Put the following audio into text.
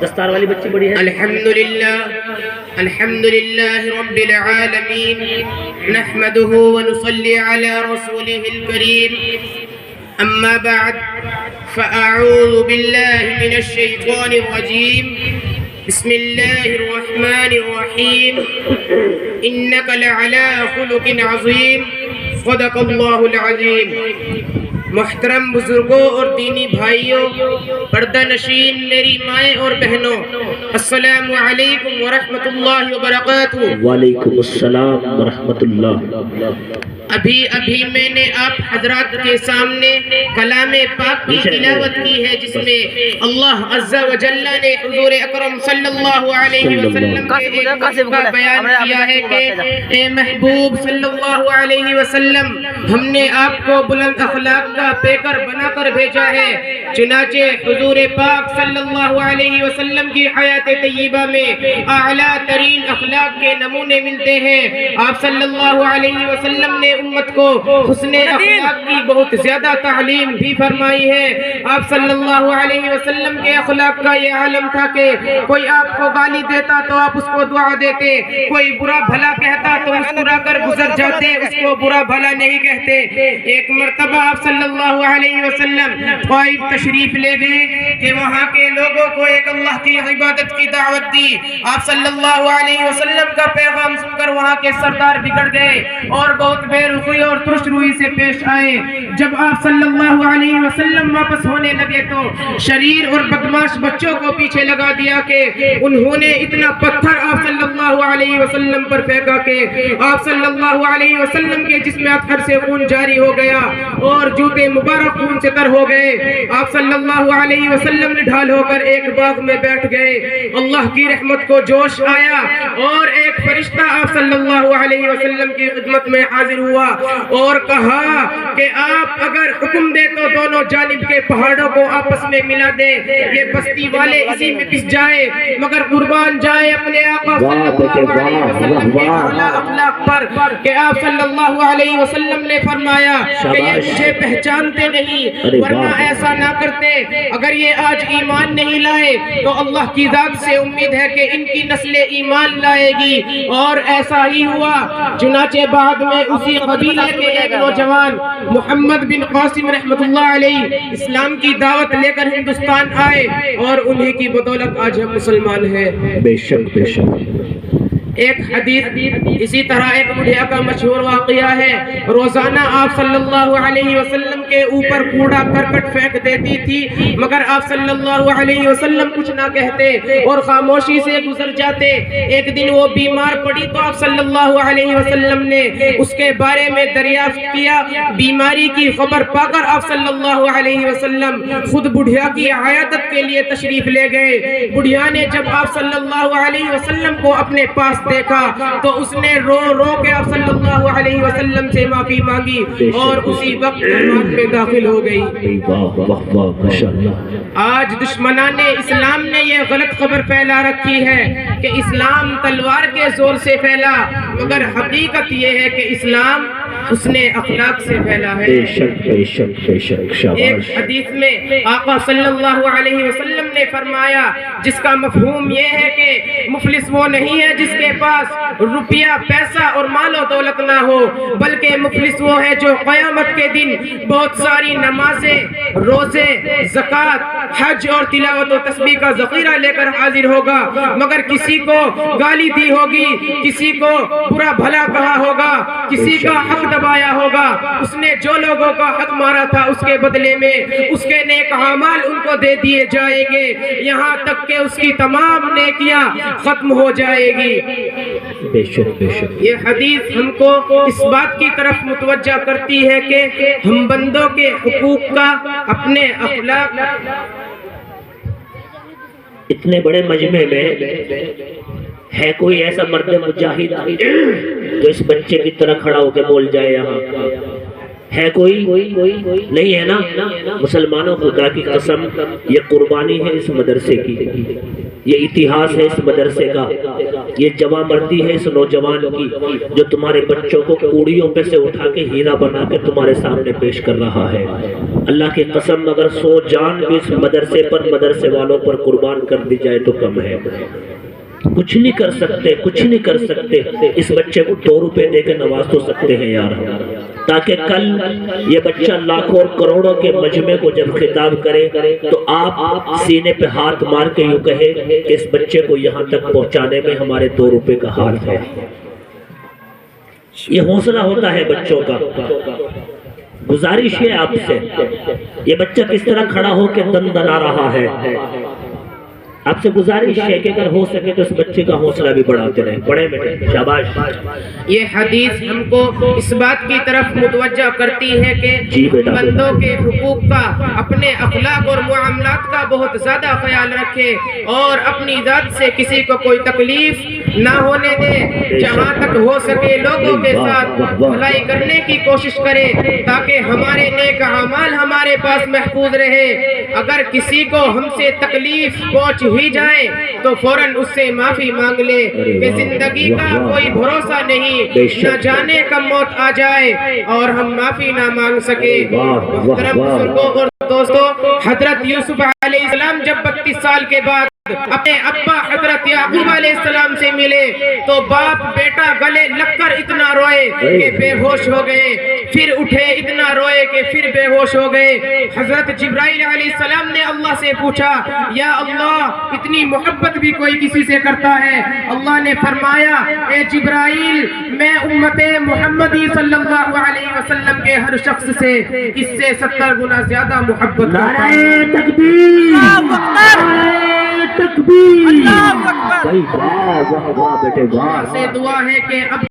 دستار والی بچی بڑی ہے. الحمدللہ رب العالمین نحمده ونصلي على رسوله الكريم اما بعد فاعوذ باللہ من الشیطان الرجیم بسم اللہ الرحمن الرحیم انک لعلی خلق عظیم صدق اللہ العظیم. محترم بزرگوں اور دینی بھائیوں، پردہ نشین میری مائیں اور بہنوں، السلام علیکم ورحمۃ اللہ وبرکاتہ. وعلیکم السلام ورحمۃ اللہ. ابھی میں نے آپ حضرات کے سامنے کلام پاک کی تلاوت کی ہے، جس میں اللہ عز و جل نے حضور اکرم صلی اللہ علیہ وسلم کے ایک وصف کا بیان کیا ہے کہ اے محبوب صلی اللہ علیہ وسلم، ہم نے آپ کو بلند اخلاق کا پیکر بنا کر بھیجا ہے. چنانچہ حضور پاک صلی اللہ علیہ وسلم کی حیات طیبہ میں اعلیٰ ترین اخلاق کے نمونے ملتے ہیں. آپ صلی اللہ علیہ وسلم نے امت کو حسن اخلاق کی بہت زیادہ تعلیم بھی فرمائی ہے. آپ صلی اللہ علیہ وسلم کے اخلاق کا یہ عالم تھا کہ کوئی آپ کو گالی دیتا تو آپ اس کو دعا دیتے، کوئی برا بھلا کہتا تو مسکرا کر گزر جاتے، اس کو برا بھلا نہیں کہتے. ایک مرتبہ آپ صلی اللہ علیہ وسلم طائف تشریف لے گئے کہ وہاں کے لوگوں کو ایک اللہ کی عبادت کی دعوت دی. آپ صلی اللہ علیہ وسلم کا پیغام سن کر وہاں کے سردار بگڑ گئے اور بہت بے رخی اور ترش روئی سے پیش آئے. جب آپ صلی اللہ علیہ وسلم واپس ہونے لگے تو شریر اور بدماش بچوں کو پیچھے لگا دیا کہ انہوں نے اتنا پتھر آپ صلی اللہ علیہ وسلم پر پھینکا کہ آپ صلی اللہ علیہ وسلم کے جسم اطہر سے خون جاری ہو گیا اور جوتے مبارک خون سے تر ہو گئے. آپ صلی اللہ علیہ وسلم نے ڈھال ہو کر ایک باغ میں بیٹھ گئے. اللہ کی رحمت کو جوش آیا اور ایک فرشتہ آپ صلی اللہ علیہ وسلم کی خدمت میں حاضر ہوا اور کہا کہ آپ اگر حکم دے تو دونوں جانب کے پہاڑوں کو آپس میں ملا دے، یہ بستی والے اسی میں پس جائے، مگر قربان جائے اپنے آقا صلی اللہ علیہ وسلم کے اعلیٰ اخلاق پر کہ آپ صلی اللہ علیہ وسلم نے فرمایا کہ یہ مجھے پہچانتے نہیں، ورنہ ایسا نہ کرتے. اگر یہ آج ایمان نہیں لائے تو اللہ کی ذات سے امید ہے کہ ان کی نسل ایمان لائے گی. اور ایسا ہی ہوا. چنانچہ بعد میں اسی قبیلے کے ایک نوجوان محمد بن قاسم رحمت اللہ علیہ اسلام کی دعوت لے کر ہندوستان آئے اور انہی کی بدولت آج ہم مسلمان ہیں. بے شک بے شک. ایک حدیث اسی طرح ایک بڑھیا کا مشہور واقعہ ہے. روزانہ آپ صلی اللہ علیہ وسلم کے اوپر کوڑا کرکٹ پھینک دیتی تھی، مگر آپ صلی اللہ علیہ وسلم کچھ نہ کہتے اور خاموشی سے گزر جاتے. ایک دن وہ بیمار پڑی تو آپ صلی اللہ علیہ وسلم نے اس کے بارے میں دریافت کیا. بیماری کی خبر پا کر آپ صلی اللہ علیہ وسلم خود بڑھیا کی عیادت کے لیے تشریف لے گئے. بڑھیا نے جب آپ صلی اللہ علیہ وسلم کو اپنے پاس دیکھا تو اس نے رو رو کے آپ صلی اللہ علیہ وسلم سے معافی مانگی اور اسی وقت جنات میں داخل ہو گئی. آج دشمنان اسلام نے یہ غلط خبر پھیلا رکھی ہے کہ اسلام تلوار کے زور سے پھیلا، مگر حقیقت یہ ہے کہ اسلام حسن اخلاق سے پھیلا ہے. ایک حدیث میں آقا صلی اللہ علیہ وسلم نے فرمایا جس کا مفہوم یہ ہے کہ مفلس وہ نہیں ہے جس کے پاس روپیہ پیسہ اور مال و دولت نہ ہو، بلکہ مفلس وہ ہے جو قیامت کے دن بہت ساری نمازیں، روزے، زکوٰۃ، حج اور تلاوت و تسبیح کا ذخیرہ لے کر حاضر ہوگا، مگر کسی کو گالی دی ہوگی، کسی کو برا بھلا کہا ہوگا، کسی کا حق دبایا ہوگا، اس نے جو لوگوں کا حق مارا تھا اس کے بدلے میں اس کے نیک اعمال ان کو دے دیے جائیں گے، یہاں تک کہ اس کی تمام نیکیاں ختم ہو جائے گی. بے شک بے شک. یہ حدیث ہم کو اس بات کی طرف متوجہ کرتی ہے کہ ہم بندوں کے حقوق کا اپنے اخلاق. اتنے بڑے مجمع میں ہے کوئی ایسا مرد مجاہد جو اس بچے کی طرح کھڑا ہو کے بول جائے؟ یہاں ہے کوئی نہیں ہے نا؟ مسلمانوں خدا کی قسم یہ قربانی ہے اس مدرسے کی، یہ اتہاس ہے اس مدرسے کا، یہ جواں مردی ہے اس نوجوان کی جو تمہارے بچوں کو کوڑیوں پہ سے اٹھا کے ہیرا بنا کے تمہارے سامنے پیش کر رہا ہے۔ اللہ کی قسم اگر 100 جان بھی اس مدرسے پر، مدرسے والوں پر قربان کر دی جائے تو کم ہے۔ کچھ نہیں کر سکتے، کچھ نہیں کر سکتے، اس بچے کو 2 روپے دے کے نواز تو سکتے ہیں یار، تاکہ کل یہ بچہ لاکھوں اور کروڑوں کے مجمع کو جب خطاب کرے تو آپ سینے پہ ہاتھ مار کے یوں کہے کہ اس بچے کو یہاں تک پہنچانے میں ہمارے 2 روپے کا ہاتھ ہے۔ یہ حوصلہ ہوتا ہے بچوں کا۔ گزارش ہے آپ سے، یہ بچہ کس طرح کھڑا ہو کے دندنا رہا ہے، آپ سے گزارش ہے کہ اگر ہو سکے تو اس بچے کا حوصلہ بھی بڑھاتے رہیں۔ بڑے بیٹے شاباش۔ یہ حدیث ہم کو اس بات کی طرف متوجہ کرتی ہے کہ جی بیٹا، بندوں کے حقوق کا، اپنے اخلاق اور معاملات کا بہت زیادہ خیال رکھے اور اپنی ذات سے کسی کو کوئی تکلیف نہ ہونے دے، جہاں تک ہو سکے لوگوں کے ساتھ بھلائی کرنے کی کوشش کرے تاکہ ہمارے نیک اعمال ہمارے پاس محفوظ رہے۔ اگر کسی کو ہم سے تکلیف پہنچ ہی جائے تو فوراً اس سے معافی مانگ لے کہ زندگی کا کوئی بھروسہ نہیں، نہ جانے کب موت آ جائے اور ہم معافی نہ مانگ سکے۔ محترم بزرگوں اور دوستو، حضرت یوسف علیہ السلام جب 32 سال کے بعد اپنے ابا حضرت یعقوب علیہ السلام سے ملے تو باپ بیٹا گلے لگ کر اتنا روئے کہ بے ہوش ہو گئے، پھر اٹھے اتنا روئے کہ پھر بے ہوش ہو گئے۔ حضرت جبرائیل علیہ السلام نے اللہ سے پوچھا، یا اللہ اتنی محبت بھی کوئی کسی سے کرتا ہے؟ اللہ نے فرمایا، اے جبرائیل میں امت محمدی صلی اللہ علیہ وسلم کے ہر شخص سے اس سے 70 گنا زیادہ محبت کرتا ہوں۔ تکبیر، تکبیر، بھائی واہ واہ واہ بیٹے واہ۔ سے دعا ہے کہ اب